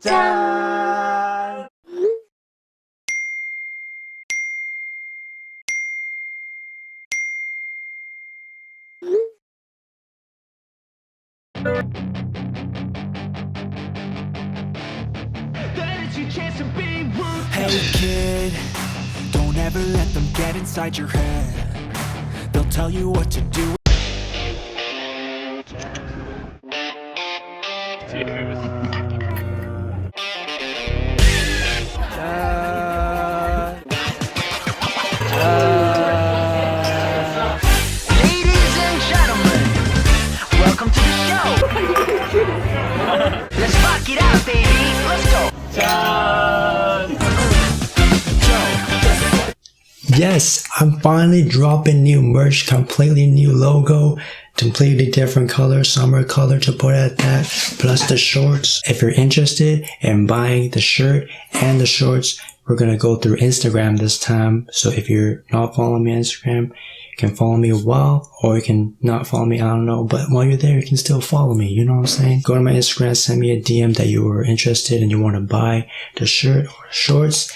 짠! Hey kid, don't ever let them get inside your head. They'll tell you what to do. Ladies and gentlemen, welcome to the show. Let's rock it out, baby. Let's go. Yes, I'm finally dropping new merch, completely new logo, completely different color, summer color to put at that, plus the shorts. If you're interested in buying the shirt and the shorts, we're gonna go through Instagram this time. So if you're not following me on Instagram, you can follow me a while, or you can not follow me, I don't know. But while you're there, you can still follow me, you know what I'm saying? Go to my Instagram, send me a DM that you were interested and you want to buy the shirt or the shorts,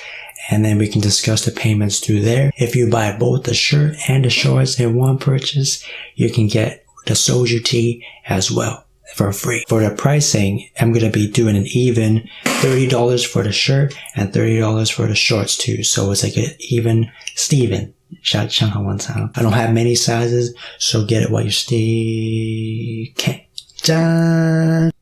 and then we can discuss the payments through there. If you buy both the shirt and the shorts in one purchase, you can get the soju tee as well for free. For the pricing, I'm going to be doing an even $30 for the shirt and $30 for the shorts too. So it's like an even Steven. I don't have many sizes, so get it while you stay can. 짠!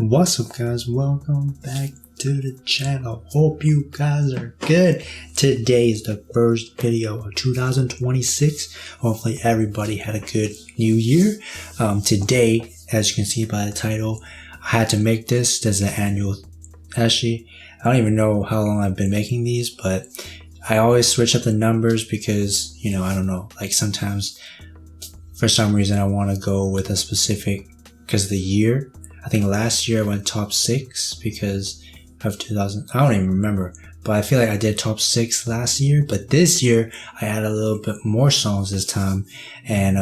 What's up guys, welcome back to the channel. Hope you guys are good. Today is the first video of 2026. Hopefully everybody had a good new year. Today, as you can see by the title, I had to make this. There's an annual, actually I don't even know how long I've been making these, but I always switch up the numbers because, you know, I don't know, like sometimes for some reason I want to go with a specific, because of the year. I think last year I went top 6 because of 2000. I don't even remember, but I feel like I did top 6 last year. But this year I had a little bit more songs this time, and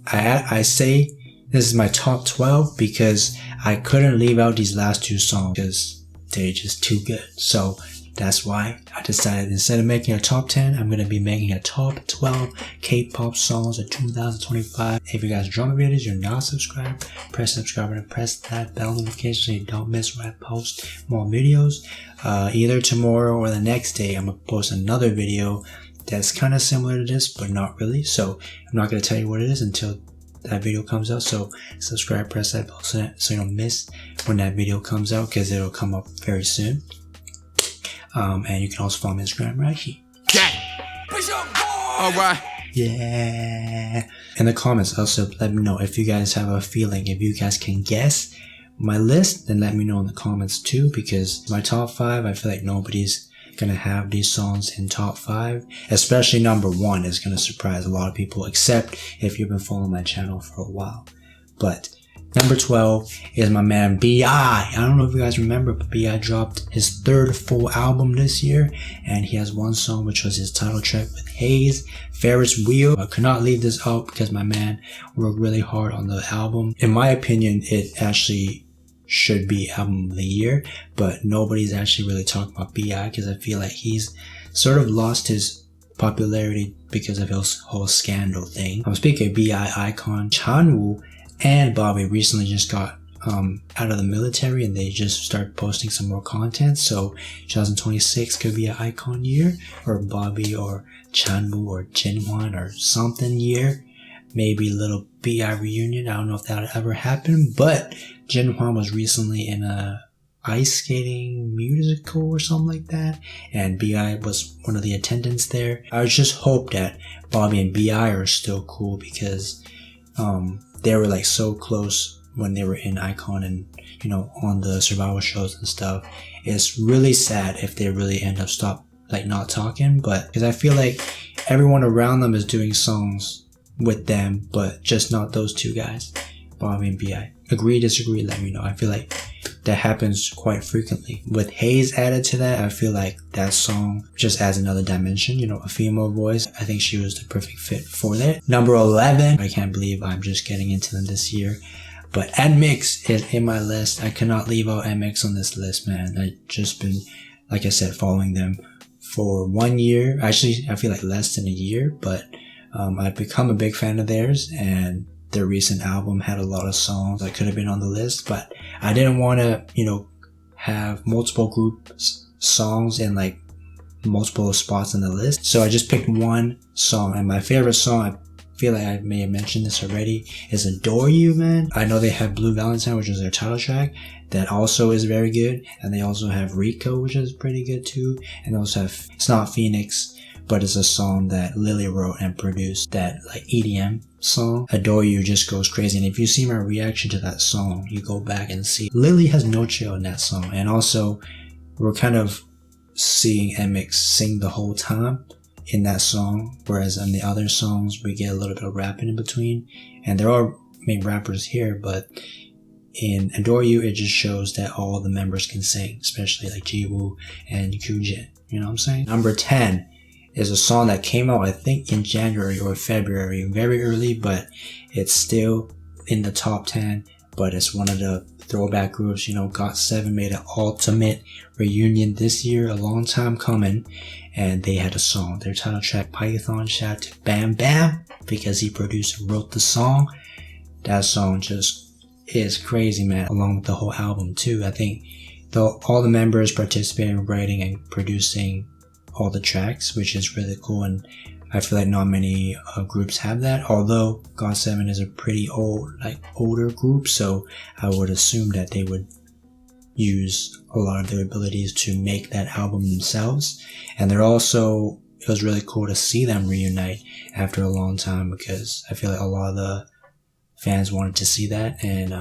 I say this is my top 12 because I couldn't leave out these last 2 songs because they're just too good. So that's why I decided instead of making a top 10, I'm going to be making a top 12 K-pop songs of 2025. If you guys enjoy my videos, you're not subscribed, press subscribe and press that bell notification so you don't miss when I post more videos. Either tomorrow or the next day, I'm going to post another video that's kind of similar to this, but not really. So I'm not going to tell you what it is until that video comes out. So subscribe, press that bell so you don't miss when that video comes out, because it'll come up very soon. And you can also follow me on Instagram right here. Alright. Yeah. In the comments, also let me know if you guys have a feeling, if you guys can guess my list, then let me know in the comments too, because my top 5, I feel like nobody's gonna have these songs in top 5. Especially number 1 is gonna surprise a lot of people, except if you've been following my channel for a while. But number 12 is my man B.I. I don't know if you guys remember, but B.I. dropped his 3rd full album this year, and he has one song which was his title track with Hayes, Ferris Wheel. I could not leave this out because my man worked really hard on the album. In my opinion, it actually should be album of the year, but nobody's actually really talking about B.I. because I feel like he's sort of lost his popularity because of his whole scandal thing. I'm speaking of B.I. icon Chanwoo and Bobby recently just got out of the military, and they just started posting some more content. So 2026 could be an icon year, or Bobby or Chanwoo or Jinhwan or something year. Maybe a little B.I. reunion. I don't know if that'll ever happen, but Jinhwan was recently in a ice skating musical or something like that, and B.I. was one of the attendants there. I just hope that Bobby and B.I. are still cool, because they were like so close when they were in Icon and, you know, on the survival shows and stuff. It's really sad if they really end up not talking, but because I feel like everyone around them is doing songs with them, but just not those 2 guys, Bobby and B.I. agree, disagree, let me know. I feel like that happens quite frequently. With Hayes added to that, I feel like that song just adds another dimension, you know, a female voice. I think she was the perfect fit for that. Number 11, I can't believe I'm just getting into them this year, but NMIXX is in my list. I cannot leave out NMIXX on this list, man. I've just been, like I said, following them for 1 year. Actually, I feel like less than a year, but I've become a big fan of theirs, and their recent album had a lot of songs that could have been on the list, but I didn't want to, you know, have multiple groups songs in like multiple spots on the list. So I just picked one song, and my favorite song, I feel like I may have mentioned this already, is Adore You, man. I know they have Blue Valentine, which is their title track, that also is very good, and they also have Rico, which is pretty good too, and they also have It's Not Phoenix, but it's a song that Lily wrote and produced, that like EDM song. Adore You just goes crazy, and if you see my reaction to that song, you go back and see Lily has no chill in that song. And also we're kind of seeing NMIXX sing the whole time in that song, whereas on the other songs we get a little bit of rapping in between, and there are main rappers here, but in Adore You it just shows that all the members can sing, especially like Jiwoo and Kyujin, you know what I'm saying? Number 10 is a song that came out, I think, in January or February, very early, but it's still in the top 10, but it's one of the throwback groups. You know, GOT7 made an ultimate reunion this year, a long time coming, and they had a song, their title track, Python. Shout out to Bam Bam, because he produced and wrote the song. That song just is crazy, man, along with the whole album too. I think all the members participated in writing and producing all the tracks, which is really cool, and I feel like not many groups have that, although GOT7 is a pretty older group, so I would assume that they would use a lot of their abilities to make that album themselves. And it was really cool to see them reunite after a long time, because I feel like a lot of the fans wanted to see that, and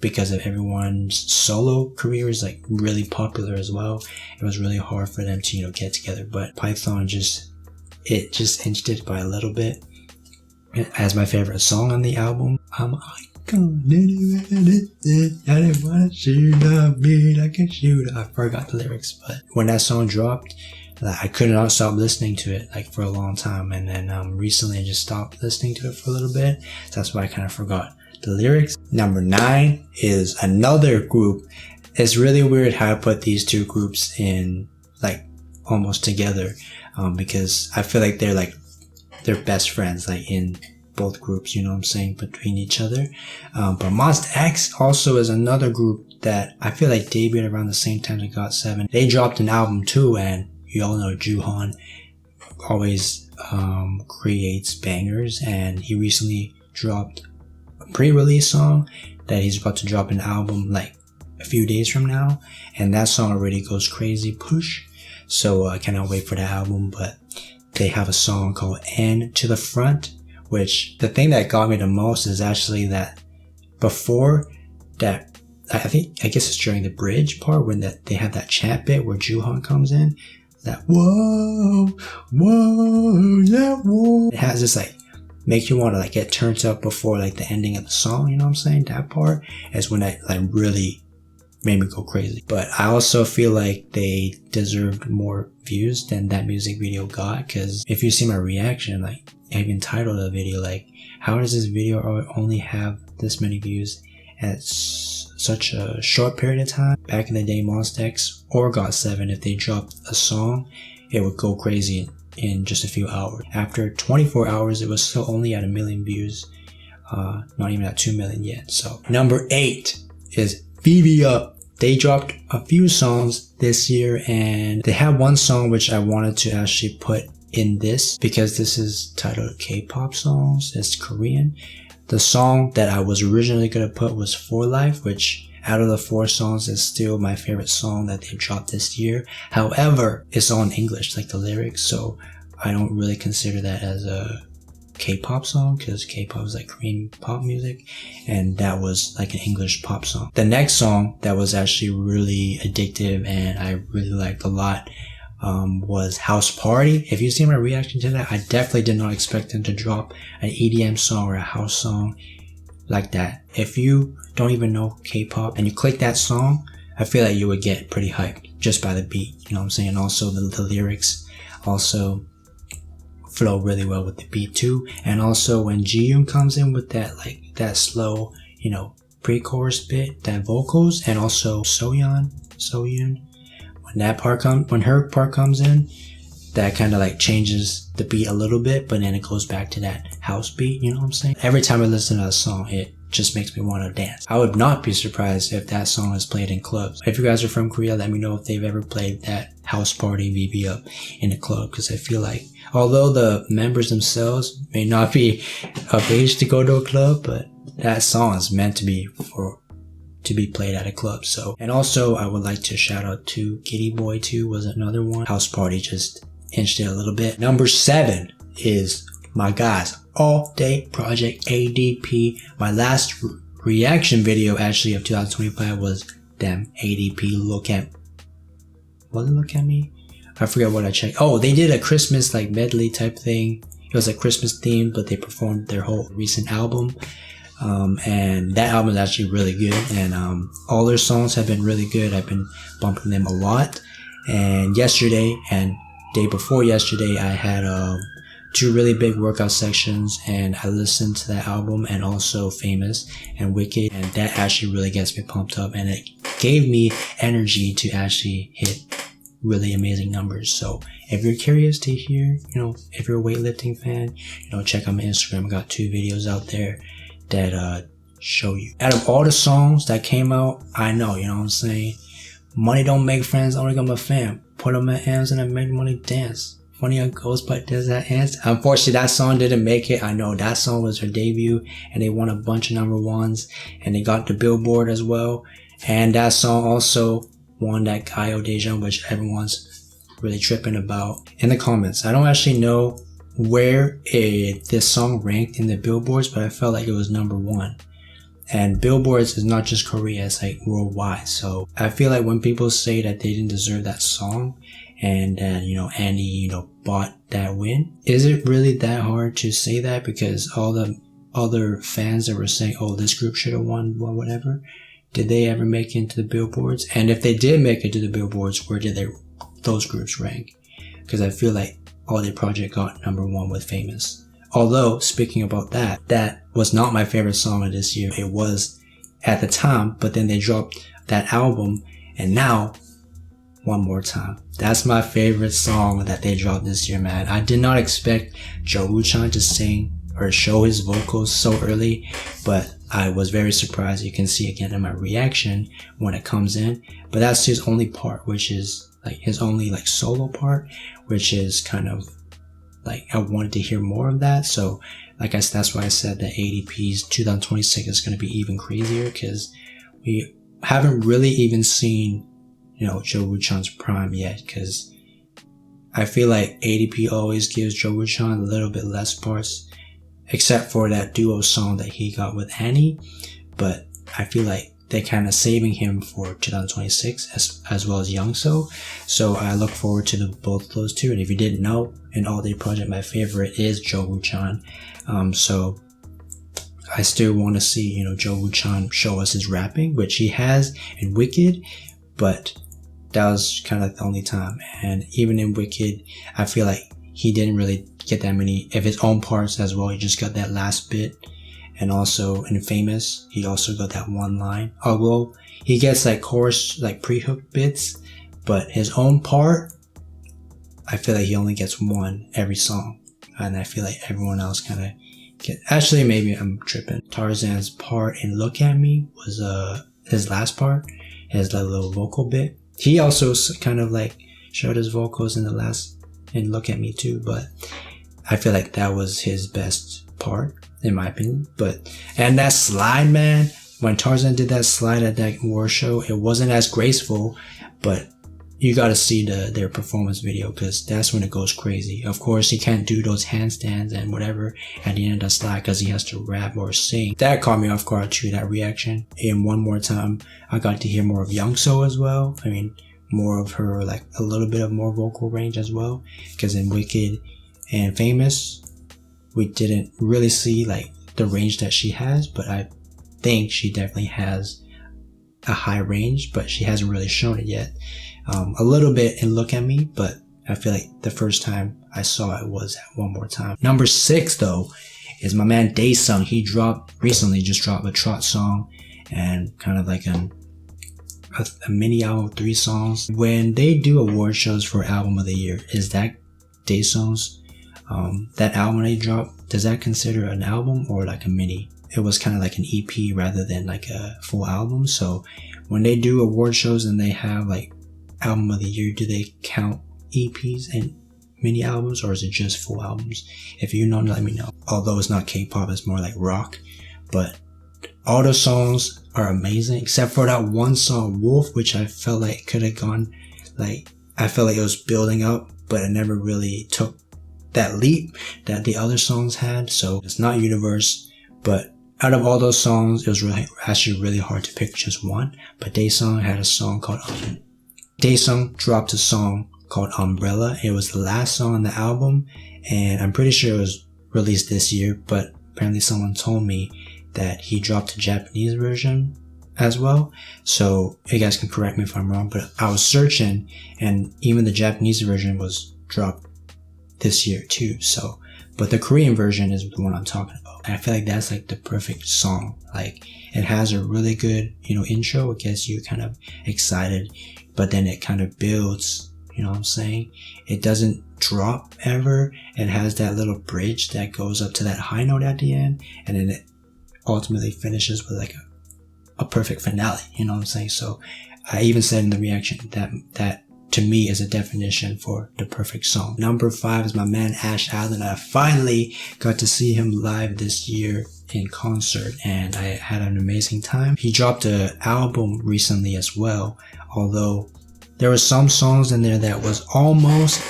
because of everyone's solo career is like really popular as well, it was really hard for them to, you know, get together. But Python just inched it by a little bit as my favorite song on the album. I'm icon, I didn't wanna shoot up me like a shooter. I forgot the lyrics, but when that song dropped, I could not stop listening to it like for a long time, and then recently I just stopped listening to it for a little bit, so that's why I kind of forgot the lyrics. Number 9 is another group. It's really weird how I put these two groups in like almost together, because I feel like they're best friends, like in both groups, you know what I'm saying, between each other. But Monsta X also is another group that I feel like debuted around the same time as GOT7. They dropped an album too, and you all know Joohan always creates bangers, and he recently dropped pre-release song that he's about to drop an album like a few days from now, and that song already goes crazy, push. So I cannot wait for that album. But they have a song called N to the Front, which the thing that got me the most is actually that before that, I guess it's during the bridge part when they have that chant bit where Joohan comes in, that whoa, whoa, yeah, whoa. It has this like make you want to like get turned up before like the ending of the song, you know what I'm saying? That part is when that like really made me go crazy. But I also feel like they deserved more views than that music video got, because if you see my reaction, like I even titled the video like, how does this video only have this many views at such a short period of time? Back in the day, Monsta X or GOT7, if they dropped a song, it would go crazy in just a few hours. After 24 hours, it was still only at 1 million views, not even at 2 million yet. So number 8 is BB Up. They dropped a few songs this year, and they have one song which I wanted to actually put in this, because this is titled K-pop songs. It's Korean. The song that I was originally going to put was For Life, which out of the 4 songs is still my favorite song that they've dropped this year. However, it's all in English, like the lyrics, so I don't really consider that as a K-pop song, because K-pop is like Korean pop music, and that was like an English pop song. The next song that was actually really addictive and I really liked a lot was House Party. If you see my reaction to that, I definitely did not expect them to drop an EDM song or a house song like that. If you don't even know K-pop and you click that song, I feel like you would get pretty hyped just by the beat, you know what I'm saying? Also the lyrics also flow really well with the beat too. And also when Ji-yoon comes in with that like that slow, you know, pre-chorus bit, that vocals, and also Soyeon, when her part comes in, that kind of like changes the beat a little bit, but then it goes back to that house beat, you know what I'm saying? Every time I listen to that song, it just makes me want to dance. I would not be surprised if that song is played in clubs. If you guys are from Korea, let me know if they've ever played that house party VB up in a club, because I feel like although the members themselves may not be of age to go to a club, but that song is meant to be played at a club. So, and also I would like to shout out to Giddy Boy 2 was another one. House party just inched it a little bit. Number 7 is my guys, All Day Project ADP. My last reaction video actually of 2025 was them ADP Look At Me? I forget what I checked. Oh, they did a Christmas like medley type thing. It was a Christmas theme, but they performed their whole recent album. And that album is actually really good, and all their songs have been really good. I've been bumping them a lot. And yesterday and day before yesterday, I had 2 really big workout sections, and I listened to that album and also Famous and Wicked, and that actually really gets me pumped up, and it gave me energy to actually hit really amazing numbers. So if you're curious to hear, you know, if you're a weightlifting fan, you know, check out my Instagram. I got 2 videos out there that show you. Out of all the songs that came out, I know, you know what I'm saying? Money don't make friends, only got my fam. Put on my hands and I make money dance. Funny how goes, but does that answer? Unfortunately, that song didn't make it. I know that song was her debut, and they won a bunch of #1s, and they got the Billboard as well. And that song also won that Gaio Dejan, which everyone's really tripping about. In the comments, I don't actually know where this song ranked in the Billboards, but I felt like it was #1. And Billboards is not just Korea, it's like worldwide. So I feel like when people say that they didn't deserve that song, and that, you know, Andy, you know, bought that win, is it really that hard to say that? Because all the other fans that were saying, oh, this group should have won, well, whatever, did they ever make it into the Billboards? And if they did make it to the Billboards, where did those groups rank? Because I feel like All Day Project got #1 with Famous. Although, speaking about that was not my favorite song of this year. It was at the time, but then they dropped that album, and now, One More Time. That's my favorite song that they dropped this year, man. I did not expect Jo Woo-chan to sing or show his vocals so early, but I was very surprised. You can see again in my reaction when it comes in. But that's his only part, which is like his only like solo part, which is kind of like I wanted to hear more of that. So like I said, that's why I said that ADP's 2026 is going to be even crazier, because we haven't really even seen, you know, Jo Woo-chan's prime yet, because I feel like ADP always gives Jo Woo-chan a little bit less parts, except for that duo song that he got with Annie. But I feel like they're kind of saving him for 2026 as well as Youngso. So I look forward to both of those two. And if you didn't know, in All Day Project, my favorite is Jo Woo-chan. So I still want to see, you know, Jo Woo-chan show us his rapping, which he has in Wicked, but that was kind of the only time. And even in Wicked, I feel like he didn't really get that many of his own parts as well. He just got that last bit. And also in Famous, he also got that one line. Although he gets like chorus, like pre-hook bits, but his own part, I feel like he only gets one every song. And I feel like everyone else kind of actually, maybe I'm tripping. Tarzan's part in Look At Me was his last part, his little vocal bit. He also kind of like showed his vocals in Look At Me too, but I feel like that was his best part, in my opinion. And that slide, man, when Tarzan did that slide at that war show, it wasn't as graceful, but you gotta see their performance video, because that's when it goes crazy. Of course, he can't do those handstands and whatever at the end of the slide because he has to rap or sing. That caught me off guard too, that reaction. And One More Time, I got to hear more of Youngso as well. I mean, more of her, like a little bit of more vocal range as well, because in Wicked and Famous, we didn't really see like the range that she has, but I think she definitely has a high range, but she hasn't really shown it yet. A little bit in Look at Me, but I feel like the first time I saw it was at One More Time. Number 6 though is my man Daesung. He recently just dropped a trot song and kind of like a mini album of 3 songs. When they do award shows for album of the year, is that Daesung's that album they dropped, does that consider an album or like a mini? It was kind of like an EP rather than like a full album. So when they do award shows and they have like album of the year, do they count EPs and mini albums, or is it just full albums? If you know, let me know. Although it's not K-pop, it's more like rock, but all the songs are amazing except for that one song, Wolf, which I felt like could have gone, like, I felt like it was building up, but it never really took that leap that the other songs had. So it's not Universe, but out of all those songs, it was actually really hard to pick just one. But Daesung had a song called Daesung dropped a song called Umbrella. It was the last song on the album, and I'm pretty sure it was released this year, but apparently someone told me that he dropped a Japanese version as well. So you guys can correct me if I'm wrong, but I was searching and even the Japanese version was dropped this year too. So, but the Korean version is the one I'm talking about. I feel like that's like the perfect song. Like, it has a really good, intro. It gets you kind of excited, but then it kind of builds, you know what I'm saying? It doesn't drop ever. It has that little bridge that goes up to that high note at the end, and then it ultimately finishes with like a perfect finale, you know what I'm saying? So I even said in the reaction that to me is a definition for the perfect song. Number 5 is my man Ash Allen. I finally got to see him live this year in concert, and I had an amazing time. He dropped an album recently as well, although there were some songs in there that was almost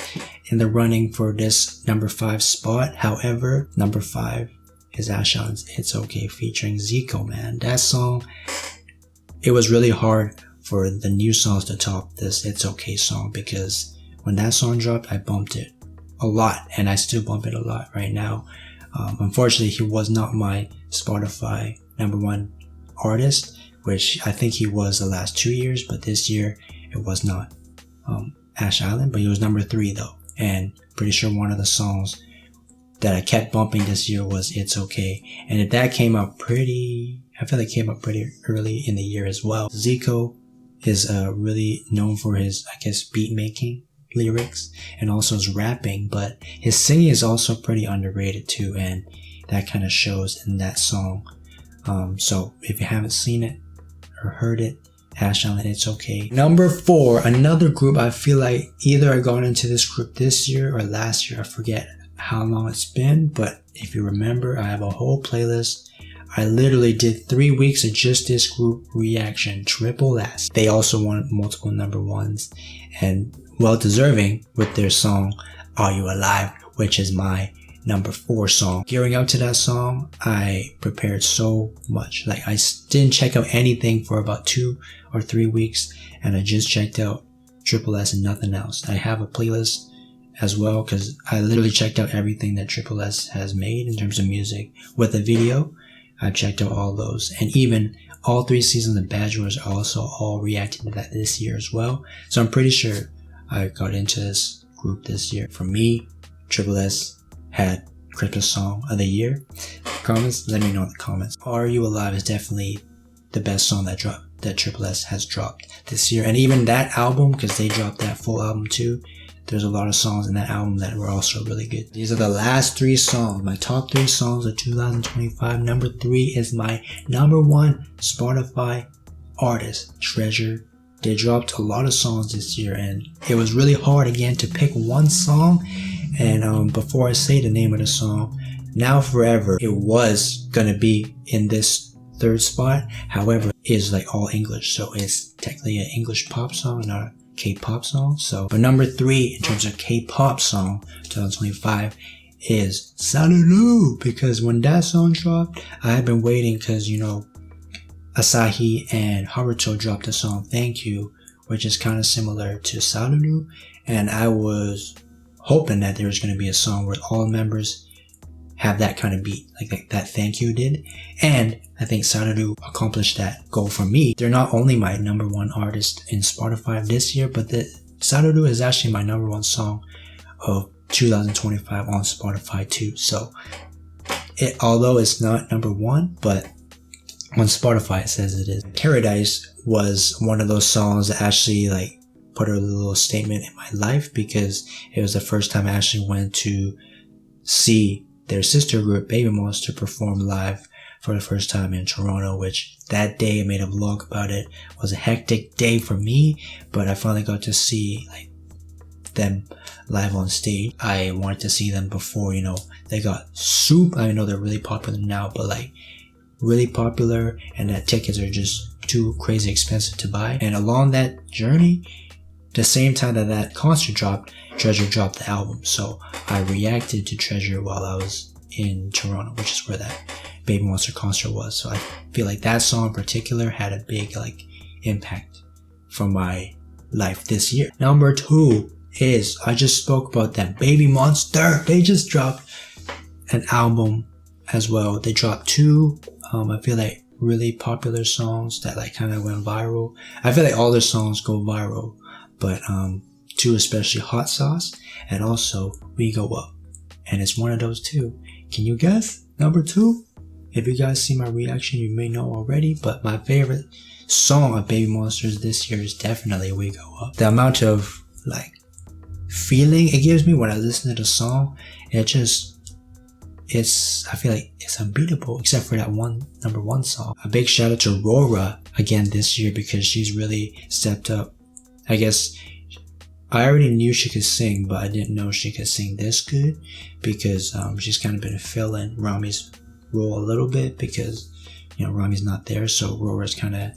in the running for this number 5 spot. However, number 5 is Ash Allen's It's Okay featuring Zico, man. That song, it was really hard for the new songs to top this It's Okay song, because when that song dropped, I bumped it a lot, and I still bump it a lot right now. Unfortunately, he was not my Spotify number 1 artist, which I think he was the last 2 years, but this year it was not Ash Allen, but he was number 3 though. And pretty sure one of the songs that I kept bumping this year was It's Okay. And if that came out I feel like it came out pretty early in the year as well. Zico is really known for his, I guess, beat making lyrics and also his rapping, but his singing is also pretty underrated too, and that kind of shows in that song. So if you haven't seen it or heard it, Ash Allen, It's Okay. Number 4, another group. I feel like either I got into this group this year or last year. I forget how long it's been, but if you remember, I have a whole playlist. I literally did 3 weeks of just this group reaction, Triple S. They also won multiple number 1s, and well deserving with their song Are You Alive, which is my number 4 song. Gearing up to that song, I prepared so much. Like, I didn't check out anything for about 2 or 3 weeks, and I just checked out Triple S and nothing else. I have a playlist as well, because I literally checked out everything that Triple S has made in terms of music with a video. I checked out all those, and even all 3 seasons of Bad Boys are also all reacting to that this year as well. So I'm pretty sure I got into this group this year. For me, Triple S had Christmas Song of the Year. Comments? Let me know in the comments. Are You Alive is definitely the best song that Triple S has dropped this year. And even that album, because they dropped that full album too, there's a lot of songs in that album that were also really good. These are the last 3 songs, my top 3 songs of 2025. Number 3 is my number 1 Spotify artist, Treasure. They dropped a lot of songs this year, and it was really hard again to pick one song. And before I say the name of the song, Now Forever, it was gonna be in this 3rd spot. However, it's like all English, so it's technically an English pop song, not a K-pop song. So, but number 3 in terms of K-pop song 2025 is Salut, because when that song dropped, I had been waiting, because Asahi and Haruto dropped the song Thank You, which is kind of similar to Salut, and I was hoping that there was going to be a song where all members have that kind of beat, like that Thank You did. And I think Sararu accomplished that goal for me. They're not only my number one artist in Spotify this year, but Sararu is actually my number one song of 2025 on Spotify too. So although it's not number one, but on Spotify it says it is. Paradise was one of those songs that actually like put a little statement in my life, because it was the first time I actually went to see their sister group Baby Monster perform live for the first time in Toronto, which that day I made a vlog about it. It was a hectic day for me, but I finally got to see like them live on stage. I wanted to see them before, they got super, I know they're really popular now, but like really popular, and that tickets are just too crazy expensive to buy. And along that journey, the same time that concert dropped, Treasure dropped the album. So I reacted to Treasure while I was in Toronto, which is where that Baby Monster concert was. So I feel like that song in particular had a big like impact for my life this year. Number 2 is, I just spoke about them, Baby Monster. They just dropped an album as well. They dropped 2, I feel like really popular songs that like kind of went viral. I feel like all their songs go viral, but 2 especially, Hot Sauce and also We Go Up. And it's one of those 2. Can you guess? Number 2? If you guys see my reaction, you may know already, but my favorite song of Baby Monsters this year is definitely We Go Up. The amount of like feeling it gives me when I listen to the song, I feel like it's unbeatable, except for that one number 1 song. A big shout out to Rora again this year, because she's really stepped up. I guess I already knew she could sing, but I didn't know she could sing this good, because she's kind of been filling Rami's role a little bit, because Rami's not there, so Rora's kind of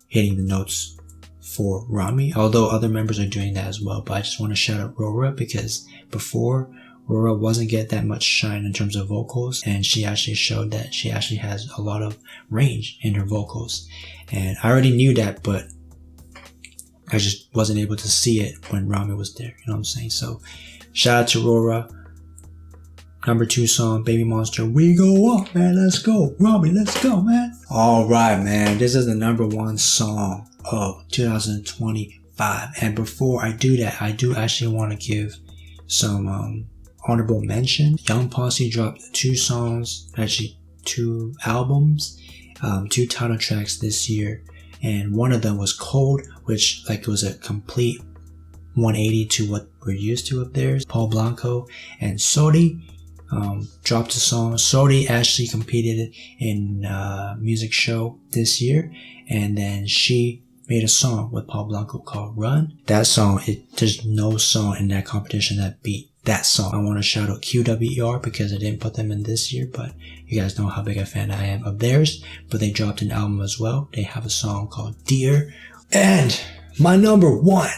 hitting the notes for Rami, although other members are doing that as well. But I just want to shout out Rora, because before, Rora wasn't getting that much shine in terms of vocals, and she actually showed that she actually has a lot of range in her vocals. And I already knew that, but I just wasn't able to see it when Rami was there, you know what I'm saying? So shout out to Rora. Number 2 song, Baby Monster, We Go Up, man, let's go. Rami, let's go, man. Alright, man, this is the number 1 song of 2025. And before I do that, I do actually want to give some honorable mention. Young Posse dropped 2 songs, actually 2 albums, 2 title tracks this year, and one of them was Cold, which like was a complete 180 to what we're used to of theirs. Paul Blanco and Sodi dropped a song. Sodi actually competed in a music show this year, and then she made a song with Paul Blanco called Run. That song, there's no song in that competition that beat that song. I want to shout out QWER because I didn't put them in this year, but you guys know how big a fan I am of theirs. But they dropped an album as well. They have a song called Dear. And my number one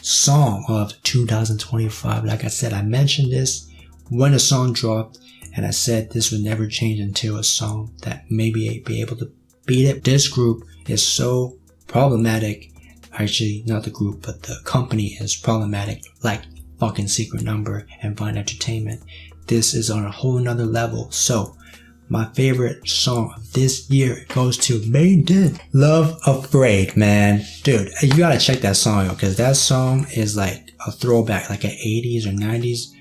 song of 2025. Like I said, I mentioned this when a song dropped, and I said this would never change until a song that maybe be able to beat it. This group is so problematic. Actually, not the group, but the company is problematic, like fucking Secret Number and Vine Entertainment. This is on a whole nother level. So my favorite song of this year goes to Maiden, Love Afraid, man. Dude, you gotta check that song out, because that song is like a throwback, like an 80s or 90s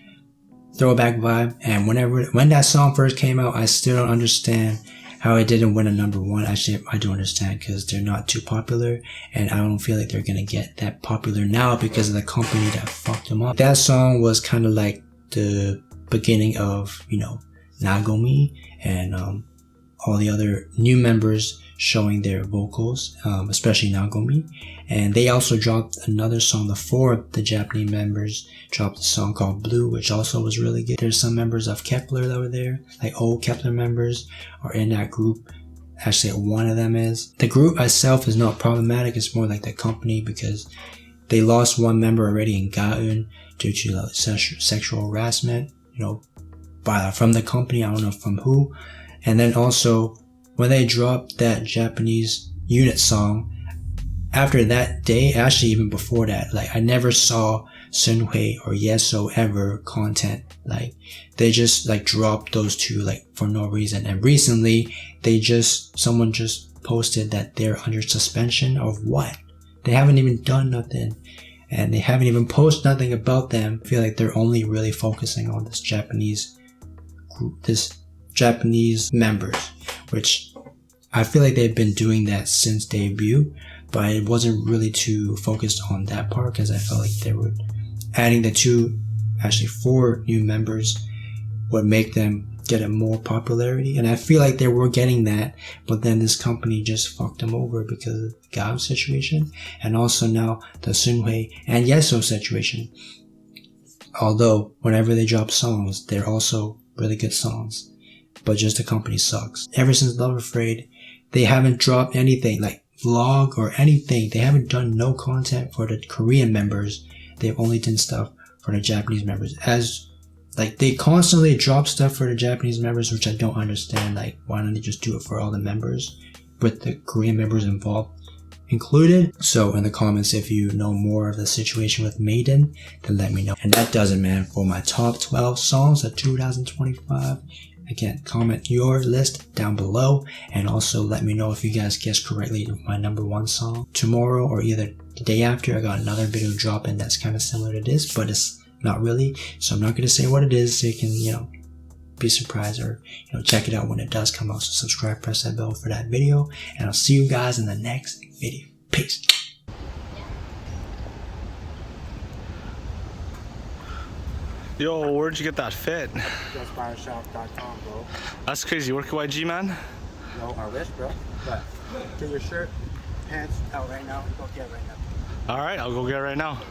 throwback vibe. And when that song first came out, I still don't understand how it didn't win a number 1. Actually, I do understand, because they're not too popular, and I don't feel like they're gonna get that popular now because of the company that fucked them up. That song was kind of like the beginning of, Nagomi and all the other new members showing their vocals, especially Nagomi. And they also dropped another song. The 4 of the Japanese members dropped a song called Blue, which also was really good. There's some members of Kepler that were there, like old Kepler members are in that group. Actually, one of them is. The group itself is not problematic. It's more like the company, because they lost one member already in Gaun due to sexual harassment, from the company. I don't know from who. And then also, when they dropped that Japanese unit song, after that day, actually even before that, like I never saw Sunhui or Yeso ever content. Like they just like dropped those two like for no reason. And recently someone just posted that they're under suspension of what? They haven't even done nothing. And they haven't even posted nothing about them. I feel like they're only really focusing on this Japanese members, which I feel like they've been doing that since debut, but it wasn't really too focused on that part because I felt like they were adding four new members would make them get a more popularity, and I feel like they were getting that, but then this company just fucked them over because of the Gao situation, and also now the Sunhui and Yeso situation. Although whenever they drop songs, they're also really good songs, but just the company sucks. Ever since Love Afraid, they haven't dropped anything like vlog or anything. They haven't done no content for the Korean members. They've only done stuff for the Japanese members. Like they constantly drop stuff for the Japanese members, which I don't understand. Like why don't they just do it for all the members with the Korean members included? So in the comments, if you know more of the situation with Maiden, then let me know. And that does it, man, for my top 12 songs of 2025. Again, comment your list down below, and also let me know if you guys guessed correctly my number one song. Tomorrow or either the day after, I got another video dropping that's kind of similar to this, but it's not really, so I'm not going to say what it is, so you can, be surprised or, check it out when it does come out. So subscribe, press that bell for that video, and I'll see you guys in the next video. Peace. Yo, where'd you get that fit? JustBuyerShop.com, bro. That's crazy. You work at YG, man? No, our wrist, bro. But get your shirt, pants out right now. Go get it right now. All right, I'll go get it right now.